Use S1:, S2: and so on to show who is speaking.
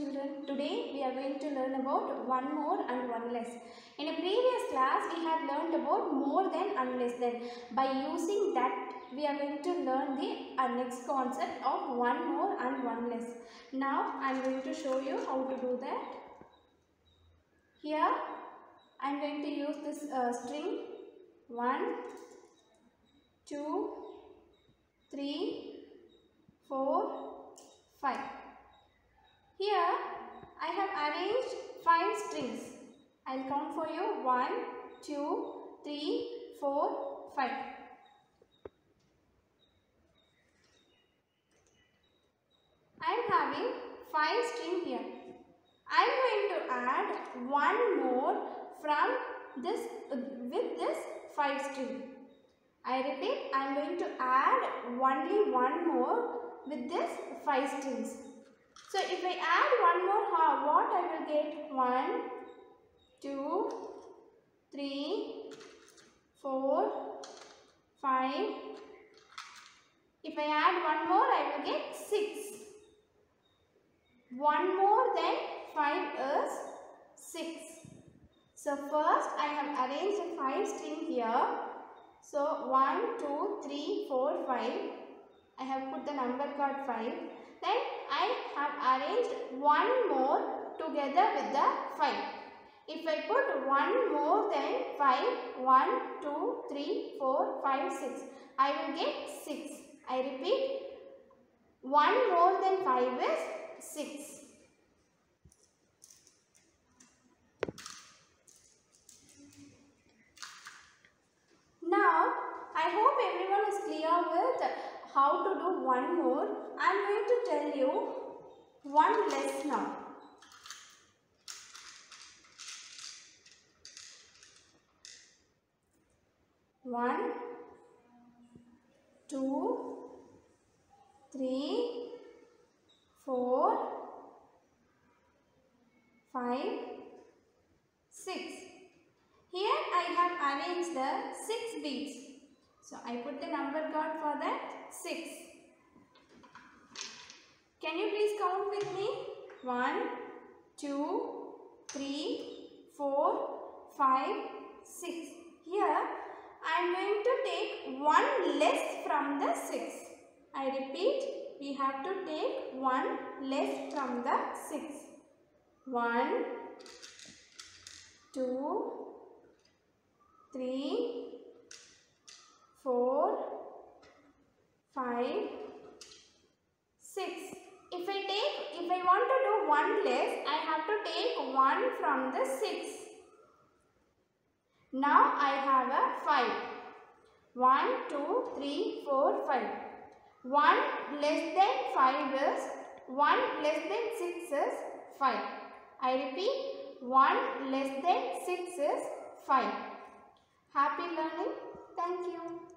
S1: children. Today we are going to learn about one more and one less. In a previous class we have learned about more than and less than. By using that we are going to learn the next concept of one more and one less. Now I am going to show you how to do that. Here I am going to use this string 1, 2, 3, 4, 5. Here I have arranged 5 strings. I will count for you 1, 2, 3, 4, 5. I am having 5 strings here. I am going to add one more from this with this 5 string. I repeat, I am going to add only one more with this 5 strings. So if I add one more, what I will get? 1, 2, 3, 4, 5. If I add one more, I will get 6. One more than 5 is 6. So first I have arranged a 5 string here. So 1, 2, 3, 4, 5. I have put the number card 5. Then I have arranged one more together with the 5. If I put one more than 5, 1, 2, 3, 4, 5, 6. I will get 6. I repeat, one more than 5 is 6. Now, I hope everyone is clear with how to do one more. I am going to tell you one less now. One, 2, 3, 4, 5, 6. Here I have arranged the 6 beads. So I put the number card for that 6. Can you please count with me? 1, 2, 3, 4, 5, 6. Here I am going to take one less from the 6. I repeat, we have to take one less from the 6. 1, 2, 3, 4, 5, 6. If I want to do one less, I have to take 1 from the 6. Now I have a 5. 1, 2, 3, 4, 5. 1 less than 5 is 1 less than 6 is 5. I repeat, 1 less than 6 is 5. Happy learning. Thank you.